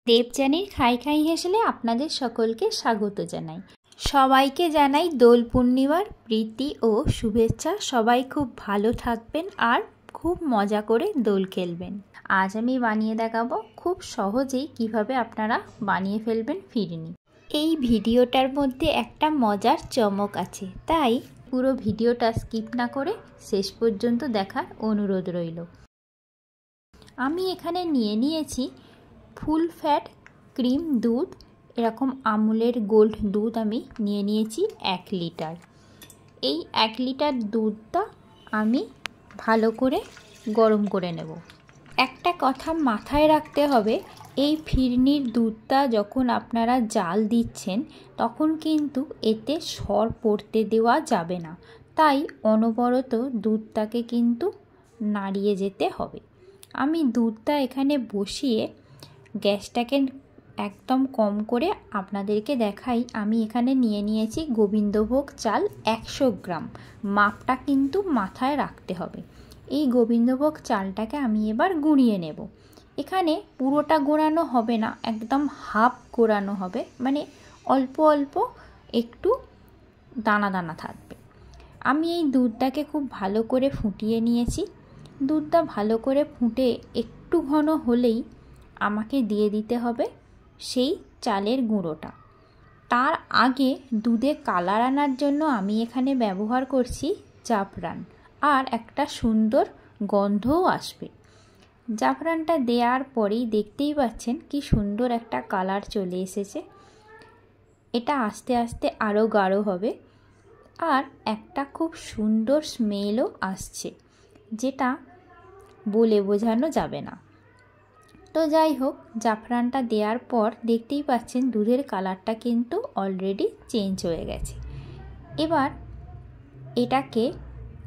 দেবযানীর খাই খাই হেসেলে আপনাদের সকলকে স্বাগত জানাই। সবাইকে জানাই দোল পূর্ণিমার প্রীতি ও শুভেচ্ছা। সবাই খুব ভালো থাকবেন আর খুব মজা করে দোল খেলবেন। আজ আমি বানিয়ে দেখাবো খুব সহজেই কিভাবে আপনারা বানিয়ে ফেলবেন ফিরনি। এই ভিডিওটার মধ্যে একটা মজার চমক আছে, তাই পুরো ভিডিওটা স্কিপ না করে শেষ পর্যন্ত দেখার অনুরোধ রইল। আমি এখানে নিয়েছি ফুল ফ্যাট ক্রিম দুধ, এরকম আমুলের গোল্ড দুধ আমি নিয়েছি 1 লিটার। এই 1 লিটার দুধটা আমি ভালো করে গরম করে নেব। একটা কথা মাথায় রাখতে হবে, এই ফিরনির দুধটা যখন আপনারা জাল দিচ্ছেন তখন কিন্তু এতে সর পড়তে দেওয়া যাবে না, তাই অনবরত দুধটাকে কিন্তু নাড়িয়ে যেতে হবে। আমি দুধটা এখানে বসিয়ে গ্যাসটাকে একদম কম করে আপনাদেরকে দেখাই। আমি এখানে নিয়েছি গোবিন্দভোগ চাল 100 গ্রাম। মাপটা কিন্তু মাথায় রাখতে হবে। এই গোবিন্দভোগ চালটাকে আমি এবার গুঁড়িয়ে নেব। এখানে পুরোটা গোড়ানো হবে না, একদম হাফ গোড়ানো হবে, মানে অল্প অল্প একটু দানা দানা থাকবে। আমি এই দুধটাকে খুব ভালো করে ফুটিয়ে নিয়েছি। দুধটা ভালো করে ফুটে একটু ঘন হলেই আমাকে দিয়ে দিতে হবে সেই চালের গুঁড়োটা। তার আগে দুধে কালার আনার জন্য আমি এখানে ব্যবহার করছি জাফরান, আর একটা সুন্দর গন্ধও আসবে। জাফরানটা দেওয়ার পরেই দেখতেই পাচ্ছেন কি সুন্দর একটা কালার চলে এসেছে। এটা আস্তে আস্তে আরও গাঢ় হবে আর একটা খুব সুন্দর স্মেলও আসছে, যেটা বলে বোঝানো যাবে না। তো যাই হোক, জাফরানটা দেওয়ার পর দেখতেই পাচ্ছেন দুধের কালারটা কিন্তু অলরেডি চেঞ্জ হয়ে গেছে। এবার এটাকে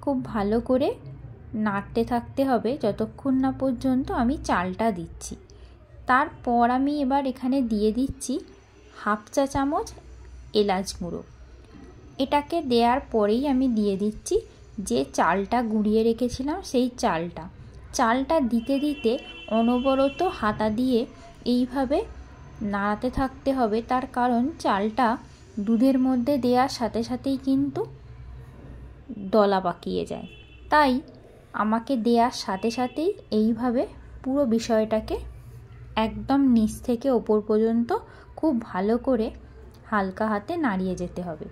খুব ভালো করে নাড়তে থাকতে হবে যতক্ষণ না পর্যন্ত আমি চালটা দিচ্ছি। তারপর আমি এবার এখানে দিয়ে দিচ্ছি হাফ চা চামচ এলাচ গুঁড়ো। এটাকে দেওয়ার পরেই আমি দিয়ে দিচ্ছি যে চালটা গুঁড়িয়ে রেখেছিলাম সেই চালটা দিতে দিতে অনবরত হাতা দিয়ে এইভাবে নাড়াতে থাকতে হবে। তার কারণ চালটা দুধের মধ্যে দেওয়ার সাথে সাথেই কিন্তু দলা পাকিয়ে যায়, তাই আমাকে দেওয়ার সাথে সাথেই এইভাবে পুরো বিষয়টাকে একদম নিচ থেকে ওপর পর্যন্ত খুব ভালো করে হালকা হাতে নাড়িয়ে যেতে হবে।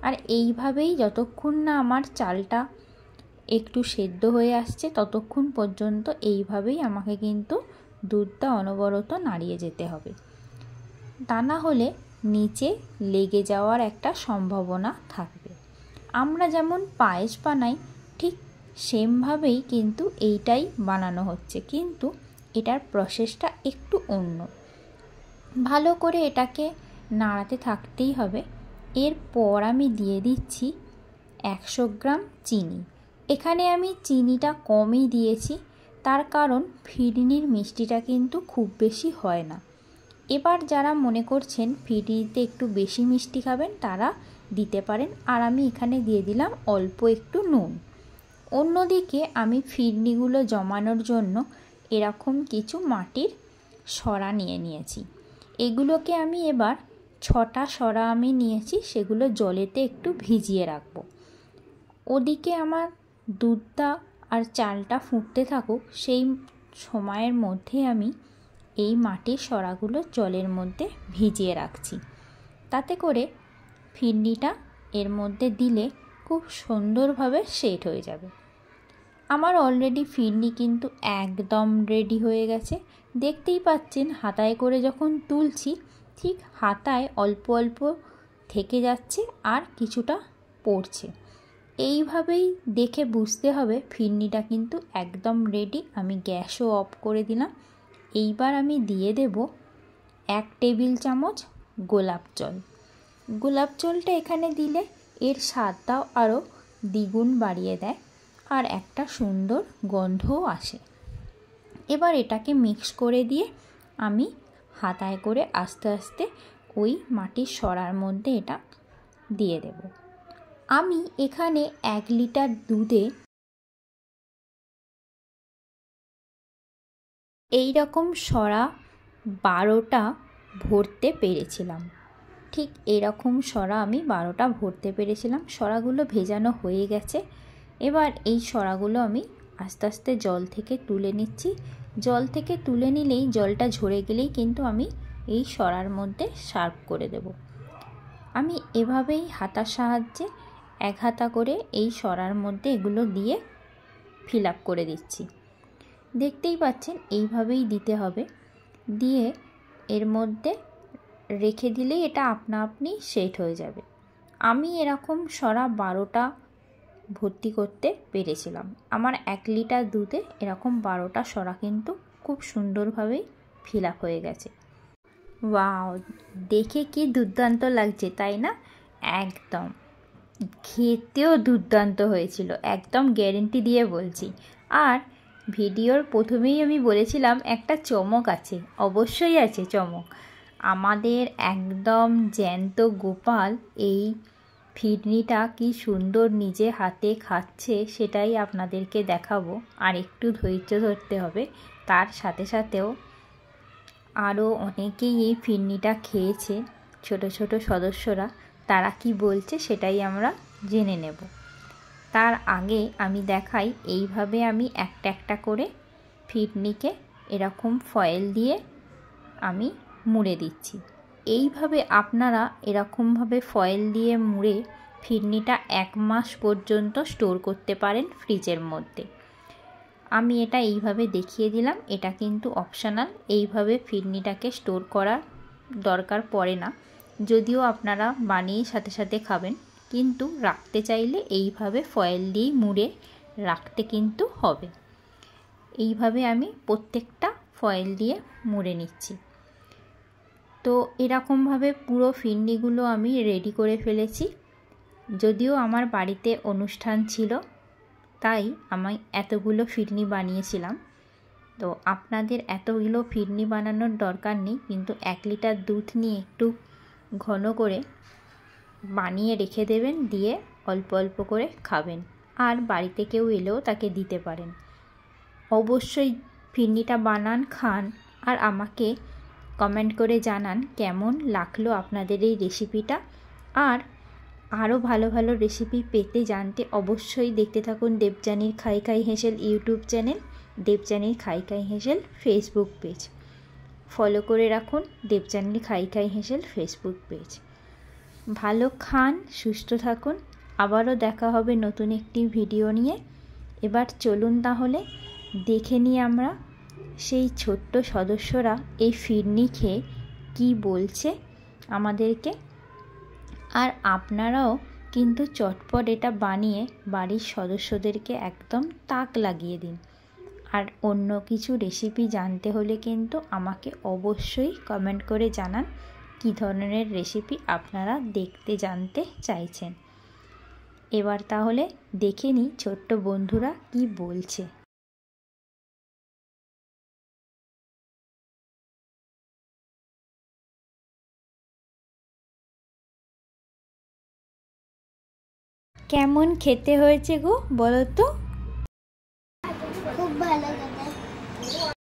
আর এইভাবেই যতক্ষণ না আমার চালটা একটু সেদ্ধ হয়ে আসছে ততক্ষণ পর্যন্ত এইভাবেই আমাকে কিন্তু দুধটা অনবরত নাড়িয়ে যেতে হবে। তা না হলে নিচে লেগে যাওয়ার একটা সম্ভাবনা থাকবে। আমরা যেমন পায়েস বানাই ঠিক সেমভাবেই কিন্তু এইটাই বানানো হচ্ছে, কিন্তু এটার প্রসেসটা একটু অন্য। ভালো করে এটাকে নাড়াতে থাকতেই হবে। এরপর আমি দিয়ে দিচ্ছি 100 গ্রাম চিনি। এখানে আমি চিনিটা কমই দিয়েছি, তার কারণ ফিরনির মিষ্টিটা কিন্তু খুব বেশি হয় না। এবার যারা মনে করছেন ফিরনিতে একটু বেশি মিষ্টি খাবেন তারা দিতে পারেন, আর আমি এখানে দিয়ে দিলাম অল্প একটু নুন। অন্যদিকে আমি ফিরনিগুলো জমানোর জন্য এরকম কিছু মাটির সরা নিয়েছি। এগুলোকে আমি এবার 6টা সরা আমি নিয়েছি, সেগুলো জলেতে একটু ভিজিয়ে রাখবো। ওদিকে আমার দুধটা আর চালটা ফুটতে থাকুক, সেই সময়ের মধ্যে আমি এই মাটির সরাগুলো জলের মধ্যে ভিজিয়ে রাখছি। তাতে করে ফিরনিটা এর মধ্যে দিলে খুব সুন্দরভাবে সেট হয়ে যাবে। আমার অলরেডি ফিরনি কিন্তু একদম রেডি হয়ে গেছে। দেখতেই পাচ্ছেন হাতায় করে যখন তুলছি ঠিক হাতায় অল্প অল্প থেকে যাচ্ছে আর কিছুটা পড়ছে। এইভাবেই দেখে বুঝতে হবে ফিরনিটা কিন্তু একদম রেডি। আমি গ্যাসও অফ করে দিলাম। এইবার আমি দিয়ে দেব 1 টেবিল চামচ গোলাপ জল। গোলাপ জলটা এখানে দিলে এর স্বাদটাও আরও দ্বিগুণ বাড়িয়ে দেয় আর একটা সুন্দর গন্ধও আসে। এবার এটাকে মিক্স করে দিয়ে আমি হাতায় করে আস্তে আস্তে ওই মাটির সরার মধ্যে এটা দিয়ে দেব। আমি এখানে 1 লিটার দুধে এই রকম সরা 12টা ভরতে পেরেছিলাম। ঠিক এরকম সরা আমি 12টা ভরতে পেরেছিলাম। সরাগুলো ভেজানো হয়ে গেছে। এবার এই সরাগুলো আমি আস্তে আস্তে জল থেকে তুলে নিচ্ছি। জল থেকে তুলে নিলেই জলটা ঝরে গেলেই কিন্তু আমি এই সরার মধ্যে সার্ভ করে দেব। আমি এভাবেই হাতার সাহায্যে এক হাতা করে এই সরার মধ্যে এগুলো দিয়ে ফিল আপ করে দিচ্ছি। দেখতেই পাচ্ছেন এইভাবেই দিতে হবে। দিয়ে এর মধ্যে রেখে দিলেই এটা আপনা আপনি সেট হয়ে যাবে। আমি এরকম সরা 12টা ভর্তি করতে পেরেছিলাম। আমার 1 লিটার দুধে এরকম 12টা সরা কিন্তু খুব সুন্দরভাবেই ফিল আপ হয়ে গেছে। ওয়াও, দেখে কি দুর্দান্ত লাগছে তাই না? একদম খেতেও দুর্দান্ত হয়েছিল, একদম গ্যারেন্টি দিয়ে বলছি। আর ভিডিওর প্রথমেই আমি বলেছিলাম একটা চমক আছে, অবশ্যই আছে চমক। আমাদের একদম জ্যান্ত গোপাল এই ফিরনিটা কি সুন্দর নিজে হাতে খাচ্ছে সেটাই আপনাদেরকে দেখাবো। আর একটু ধৈর্য ধরতে হবে। তার সাথে সাথেও আরও অনেকেই এই ফিরনিটা খেয়েছে, ছোট ছোট সদস্যরা, তারা কি বলছে সেটাই আমরা জেনে নেব। তার আগে আমি দেখাই, এইভাবে আমি একটা একটা করে ফিরনিকে এরকম ফয়েল দিয়ে আমি মুড়ে দিচ্ছি। এইভাবে আপনারা এরকমভাবে ফয়েল দিয়ে মুড়ে ফিরনিটা 1 মাস পর্যন্ত স্টোর করতে পারেন ফ্রিজের মধ্যে। আমি এটা এইভাবে দেখিয়ে দিলাম, এটা কিন্তু অপশনাল। এইভাবে ফিরনিটাকে স্টোর করার দরকার পড়ে না, যদিও আপনারা বানিয়ে সাথে সাথে খাবেন, কিন্তু রাখতে চাইলে এইভাবে ফয়েল দিয়ে মুড়ে রাখতে কিন্তু হবে। এইভাবে আমি প্রত্যেকটা ফয়েল দিয়ে মুড়ে নিচ্ছি। তো এরকমভাবে পুরো ফিরনিগুলো আমি রেডি করে ফেলেছি। যদিও আমার বাড়িতে অনুষ্ঠান ছিল তাই আমি এতগুলো ফিরনি বানিয়েছিলাম। তো আপনাদের এতগুলো ফিরনি বানানোর দরকার নেই, কিন্তু 1 লিটার দুধ নিয়ে একটু ঘন করে বানিয়ে রেখে দেবেন, দিয়ে অল্প অল্প করে খাবেন। আর বাড়িতে কেউ এলেও তাকে দিতে পারেন। অবশ্যই ফিরনিটা বানান, খান, আর আমাকে কমেন্ট করে জানান কেমন লাগলো আপনাদের এই রেসিপিটা। আর আরও ভালো ভালো রেসিপি পেতে জানতে অবশ্যই দেখতে থাকুন দেবযানীর খাই খাই হেসেল ইউটিউব চ্যানেল, দেবযানীর খাই খাই হেসেল ফেসবুক পেজ। ফলো করে রাখুন দেবযানীর খাই খাই হেসেল ফেসবুক পেজ। ভালো খান, সুস্থ থাকুন। আবারও দেখা হবে নতুন একটি ভিডিও নিয়ে। এবার চলুন তাহলে দেখে নিই আমরা সেই ছোট্ট সদস্যরা এই ফিরনি খেয়ে কী বলছে আমাদেরকে। আর আপনারাও কিন্তু চটপট এটা বানিয়ে বাড়ির সদস্যদেরকে একদম তাক লাগিয়ে দিন। আর অন্য কিছু রেসিপি জানতে হলে কিন্তু আমাকে অবশ্যই কমেন্ট করে জানান কী ধরনের রেসিপি আপনারা দেখতে জানতে চাইছেন। এবার তাহলে দেখে নিই ছোট্ট বন্ধুরা কি বলছে। কেমন খেতে হয়েছে গো বলো তো? খুব ভালো খেতে।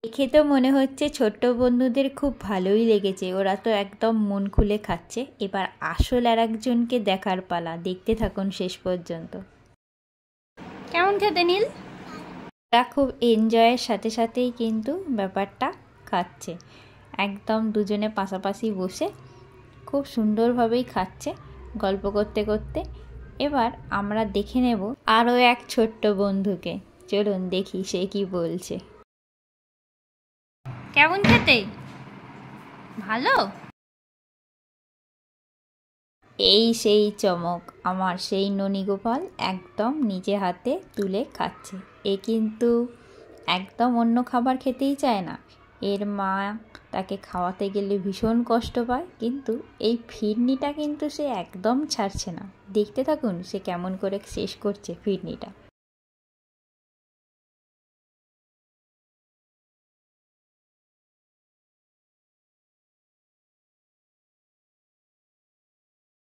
দেখে তো মনে হচ্ছে ছোট্ট বন্ধুদের খুব ভালোই লেগেছে, ওরা তো একদম মন খুলে খাচ্ছে। এবার আসল আর একজনকে দেখার পালা, দেখতে থাকুন শেষ পর্যন্ত। কেমন খেতে নীল? ওরা খুব এনজয়ের সাথে সাথেই কিন্তু ব্যাপারটা খাচ্ছে, একদম দুজনে পাশাপাশি বসে খুব সুন্দরভাবেই খাচ্ছে গল্প করতে করতে। এবার আমরা দেখে নেব আরও এক ছোট্ট বন্ধুকে। চলুন দেখি সে কি বলছে। কেমন খেতে? ভালো? এই সেই চমক, আমার সেই ননীগোপাল একদম নিজে হাতে তুলে খাচ্ছে। এ কিন্তু একদম অন্য খাবার খেতেই চায় না। এর মা তাকে খাওয়াতে গেলে ভীষণ কষ্ট পায়, কিন্তু এই ফিরনিটা কিন্তু সে একদম ছাড়ছে না। দেখতে থাকুন সে কেমন করে শেষ করছে ফিরনিটা।